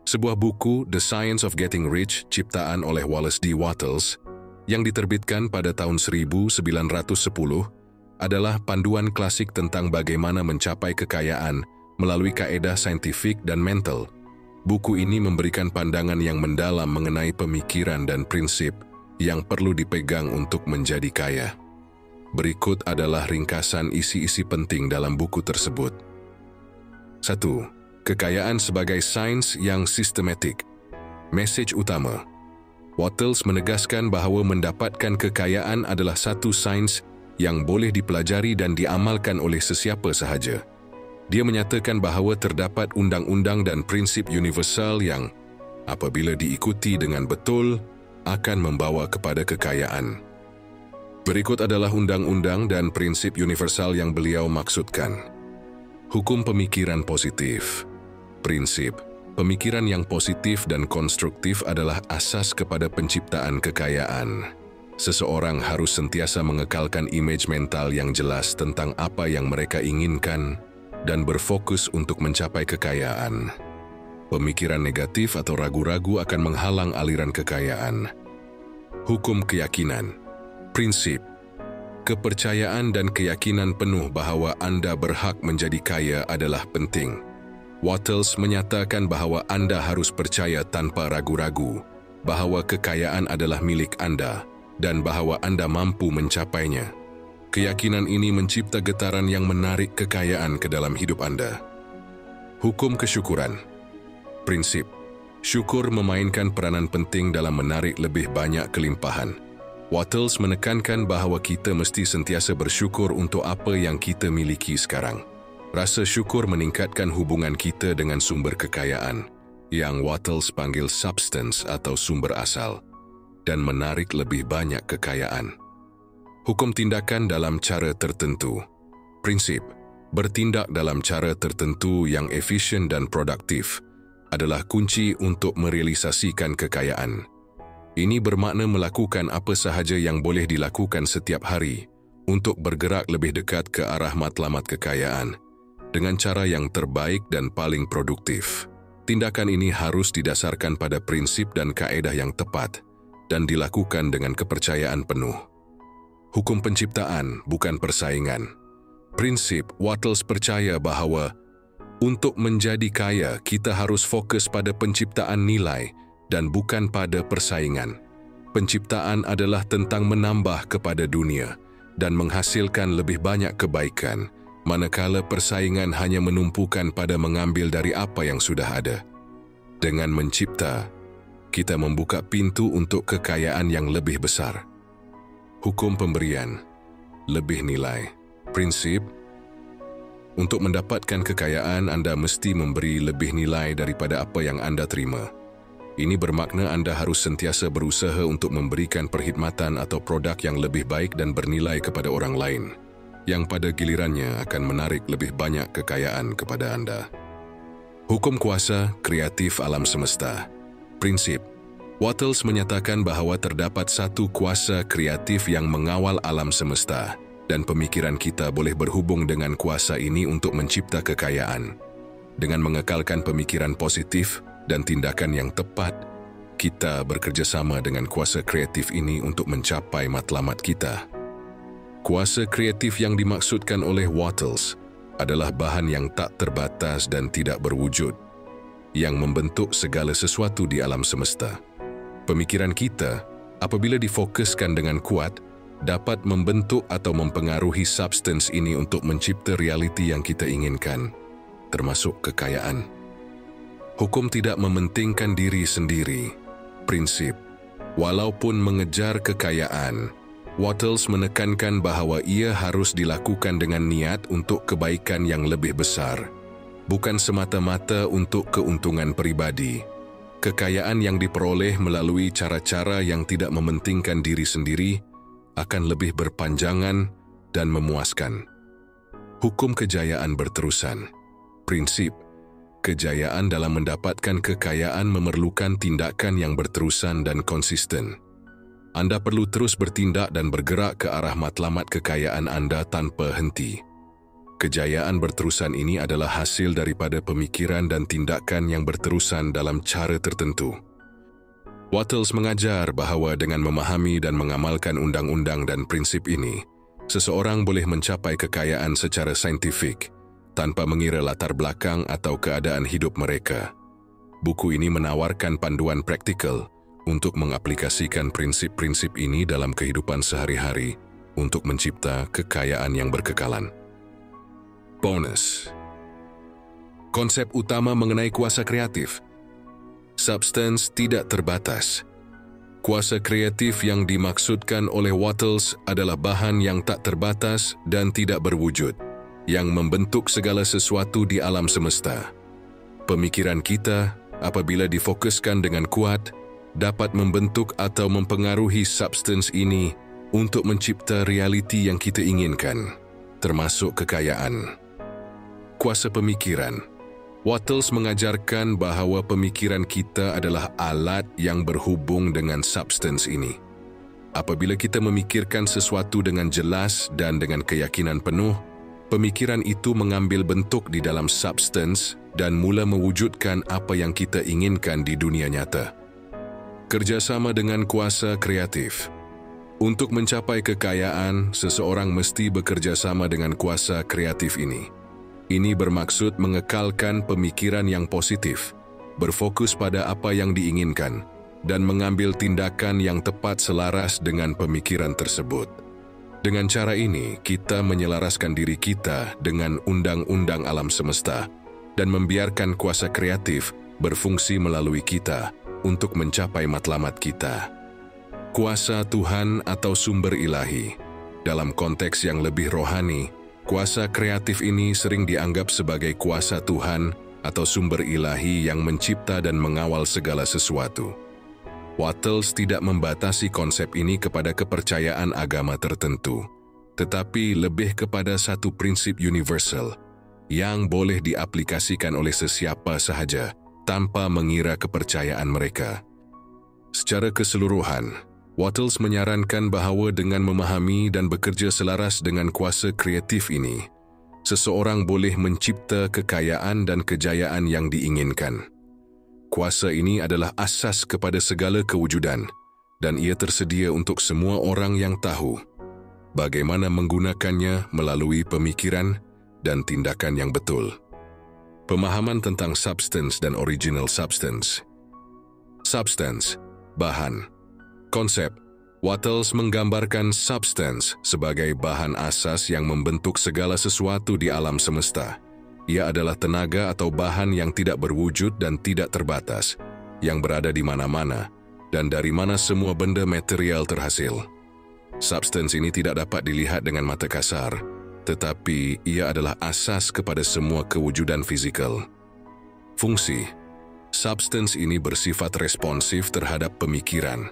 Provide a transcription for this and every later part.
Sebuah buku The Science of Getting Rich ciptaan oleh Wallace D. Wattles yang diterbitkan pada tahun 1910 adalah panduan klasik tentang bagaimana mencapai kekayaan melalui kaedah saintifik dan mental. Buku ini memberikan pandangan yang mendalam mengenai pemikiran dan prinsip yang perlu dipegang untuk menjadi kaya. Berikut adalah ringkasan isi-isi penting dalam buku tersebut. 1. Kekayaan sebagai sains yang sistematik. Mesej utama. Wattles menegaskan bahawa mendapatkan kekayaan adalah satu sains yang boleh dipelajari dan diamalkan oleh sesiapa sahaja. Dia menyatakan bahawa terdapat undang-undang dan prinsip universal yang, apabila diikuti dengan betul, akan membawa kepada kekayaan. Berikut adalah undang-undang dan prinsip universal yang beliau maksudkan. Hukum pemikiran positif. Prinsip, pemikiran yang positif dan konstruktif adalah asas kepada penciptaan kekayaan. Seseorang harus sentiasa mengekalkan imej mental yang jelas tentang apa yang mereka inginkan dan berfokus untuk mencapai kekayaan. Pemikiran negatif atau ragu-ragu akan menghalang aliran kekayaan. Hukum keyakinan. Prinsip, kepercayaan dan keyakinan penuh bahawa Anda berhak menjadi kaya adalah penting. Wattles menyatakan bahawa Anda harus percaya tanpa ragu-ragu bahawa kekayaan adalah milik Anda dan bahawa Anda mampu mencapainya. Keyakinan ini mencipta getaran yang menarik kekayaan ke dalam hidup Anda. Hukum kesyukuran. Prinsip, syukur memainkan peranan penting dalam menarik lebih banyak kelimpahan. Wattles menekankan bahawa kita mesti sentiasa bersyukur untuk apa yang kita miliki sekarang. Rasa syukur meningkatkan hubungan kita dengan sumber kekayaan, yang Wattles panggil substance atau sumber asal, dan menarik lebih banyak kekayaan. Hukum tindakan dalam cara tertentu. Prinsip, bertindak dalam cara tertentu yang efisien dan produktif adalah kunci untuk merealisasikan kekayaan. Ini bermakna melakukan apa sahaja yang boleh dilakukan setiap hari untuk bergerak lebih dekat ke arah matlamat kekayaan dengan cara yang terbaik dan paling produktif. Tindakan ini harus didasarkan pada prinsip dan kaedah yang tepat dan dilakukan dengan kepercayaan penuh. Hukum penciptaan bukan persaingan. Prinsip, Wattles percaya bahawa untuk menjadi kaya kita harus fokus pada penciptaan nilai dan bukan pada persaingan. Penciptaan adalah tentang menambah kepada dunia dan menghasilkan lebih banyak kebaikan, manakala persaingan hanya menumpukan pada mengambil dari apa yang sudah ada. Dengan mencipta, kita membuka pintu untuk kekayaan yang lebih besar. Hukum pemberian, lebih nilai. Prinsip, untuk mendapatkan kekayaan Anda mesti memberi lebih nilai daripada apa yang Anda terima. Ini bermakna Anda harus sentiasa berusaha untuk memberikan perkhidmatan atau produk yang lebih baik dan bernilai kepada orang lain, yang pada gilirannya akan menarik lebih banyak kekayaan kepada Anda. Hukum kuasa kreatif alam semesta. Prinsip, Wattles menyatakan bahawa terdapat satu kuasa kreatif yang mengawal alam semesta dan pemikiran kita boleh berhubung dengan kuasa ini untuk mencipta kekayaan. Dengan mengekalkan pemikiran positif dan tindakan yang tepat, kita bekerjasama dengan kuasa kreatif ini untuk mencapai matlamat kita. Kuasa kreatif yang dimaksudkan oleh Wattles adalah bahan yang tak terbatas dan tidak berwujud, yang membentuk segala sesuatu di alam semesta. Pemikiran kita, apabila difokuskan dengan kuat, dapat membentuk atau mempengaruhi substance ini untuk mencipta realiti yang kita inginkan, termasuk kekayaan. Hukum tidak mementingkan diri sendiri. Prinsip, walaupun mengejar kekayaan, Wattles menekankan bahawa ia harus dilakukan dengan niat untuk kebaikan yang lebih besar, bukan semata-mata untuk keuntungan pribadi. Kekayaan yang diperoleh melalui cara-cara yang tidak mementingkan diri sendiri akan lebih berpanjangan dan memuaskan. Hukum kejayaan berterusan. Prinsip, kejayaan dalam mendapatkan kekayaan memerlukan tindakan yang berterusan dan konsisten. Anda perlu terus bertindak dan bergerak ke arah matlamat kekayaan Anda tanpa henti. Kejayaan berterusan ini adalah hasil daripada pemikiran dan tindakan yang berterusan dalam cara tertentu. Wattles mengajar bahawa dengan memahami dan mengamalkan undang-undang dan prinsip ini, seseorang boleh mencapai kekayaan secara saintifik tanpa mengira latar belakang atau keadaan hidup mereka. Buku ini menawarkan panduan praktikal untuk mengaplikasikan prinsip-prinsip ini dalam kehidupan sehari-hari untuk mencipta kekayaan yang berkekalan. Bonus. Konsep utama mengenai kuasa kreatif. Substance tidak terbatas. Kuasa kreatif yang dimaksudkan oleh Wattles adalah bahan yang tak terbatas dan tidak berwujud, yang membentuk segala sesuatu di alam semesta. Pemikiran kita, apabila difokuskan dengan kuat, dapat membentuk atau mempengaruhi substance ini untuk mencipta realiti yang kita inginkan, termasuk kekayaan. Kuasa pemikiran. Wattles mengajarkan bahawa pemikiran kita adalah alat yang berhubung dengan substance ini. Apabila kita memikirkan sesuatu dengan jelas dan dengan keyakinan penuh, pemikiran itu mengambil bentuk di dalam substance dan mula mewujudkan apa yang kita inginkan di dunia nyata. Kerjasama dengan kuasa kreatif. Untuk mencapai kekayaan, seseorang mesti bekerjasama dengan kuasa kreatif ini. Ini bermaksud mengekalkan pemikiran yang positif, berfokus pada apa yang diinginkan, dan mengambil tindakan yang tepat selaras dengan pemikiran tersebut. Dengan cara ini, kita menyelaraskan diri kita dengan undang-undang alam semesta dan membiarkan kuasa kreatif berfungsi melalui kita untuk mencapai matlamat kita. Kuasa Tuhan atau sumber ilahi. Dalam konteks yang lebih rohani, kuasa kreatif ini sering dianggap sebagai kuasa Tuhan atau sumber ilahi yang mencipta dan mengawal segala sesuatu. Wattles tidak membatasi konsep ini kepada kepercayaan agama tertentu, tetapi lebih kepada satu prinsip universal yang boleh diaplikasikan oleh sesiapa sahaja tanpa mengira kepercayaan mereka. Secara keseluruhan, Wattles menyarankan bahawa dengan memahami dan bekerja selaras dengan kuasa kreatif ini, seseorang boleh mencipta kekayaan dan kejayaan yang diinginkan. Kuasa ini adalah asas kepada segala kewujudan, dan ia tersedia untuk semua orang yang tahu bagaimana menggunakannya melalui pemikiran dan tindakan yang betul. Pemahaman tentang substance dan original substance. Substance, bahan. Konsep. Wattles menggambarkan substance sebagai bahan asas yang membentuk segala sesuatu di alam semesta. Ia adalah tenaga atau bahan yang tidak berwujud dan tidak terbatas, yang berada di mana-mana, dan dari mana semua benda material terhasil. Substance ini tidak dapat dilihat dengan mata kasar, tetapi ia adalah asas kepada semua kewujudan fizikal. Fungsi. Substance ini bersifat responsif terhadap pemikiran.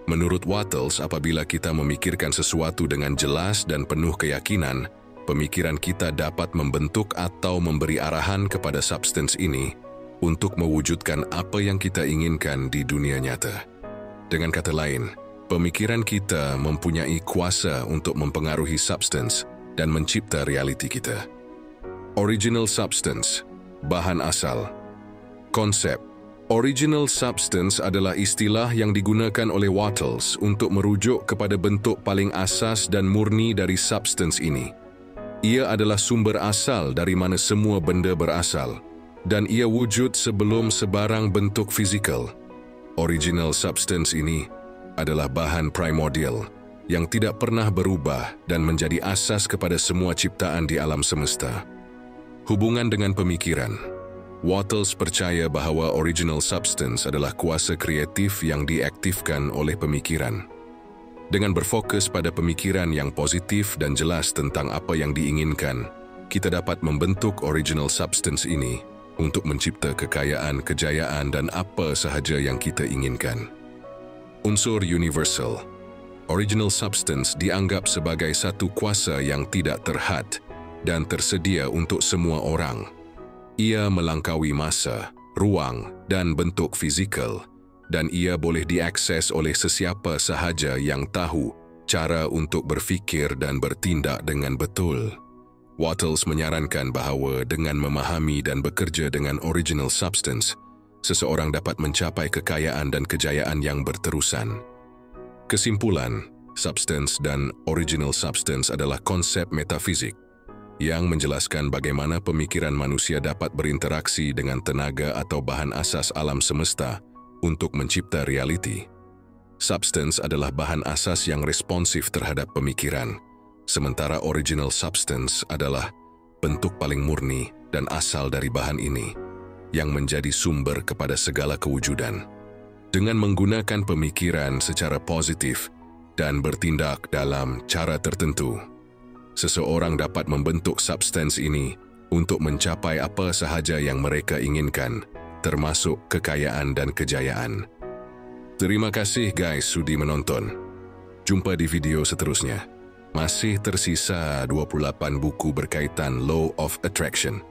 Menurut Wattles, apabila kita memikirkan sesuatu dengan jelas dan penuh keyakinan, pemikiran kita dapat membentuk atau memberi arahan kepada substance ini untuk mewujudkan apa yang kita inginkan di dunia nyata. Dengan kata lain, pemikiran kita mempunyai kuasa untuk mempengaruhi substance dan mencipta realiti kita. Original substance, bahan asal. Konsep. Original substance adalah istilah yang digunakan oleh Wattles untuk merujuk kepada bentuk paling asas dan murni dari substance ini. Ia adalah sumber asal dari mana semua benda berasal, dan ia wujud sebelum sebarang bentuk fizikal. Original substance ini adalah bahan primordial yang tidak pernah berubah dan menjadi asas kepada semua ciptaan di alam semesta. Hubungan dengan pemikiran. Wattles percaya bahawa original substance adalah kuasa kreatif yang diaktifkan oleh pemikiran. Dengan berfokus pada pemikiran yang positif dan jelas tentang apa yang diinginkan, kita dapat membentuk original substance ini untuk mencipta kekayaan, kejayaan, dan apa sahaja yang kita inginkan. Unsur universal. Original substance dianggap sebagai satu kuasa yang tidak terhad dan tersedia untuk semua orang. Ia melangkaui masa, ruang, dan bentuk fizikal, dan ia boleh diakses oleh sesiapa sahaja yang tahu cara untuk berfikir dan bertindak dengan betul. Wattles menyarankan bahawa dengan memahami dan bekerja dengan original substance, seseorang dapat mencapai kekayaan dan kejayaan yang berterusan. Kesimpulan, substance dan original substance adalah konsep metafisik yang menjelaskan bagaimana pemikiran manusia dapat berinteraksi dengan tenaga atau bahan asas alam semesta untuk mencipta realiti. Substance adalah bahan asas yang responsif terhadap pemikiran, sementara original substance adalah bentuk paling murni dan asal dari bahan ini, yang menjadi sumber kepada segala kewujudan. Dengan menggunakan pemikiran secara positif dan bertindak dalam cara tertentu, seseorang dapat membentuk substance ini untuk mencapai apa sahaja yang mereka inginkan, termasuk kekayaan dan kejayaan. Terima kasih guys sudi menonton. Jumpa di video seterusnya. Masih tersisa 28 buku berkaitan Law of Attraction.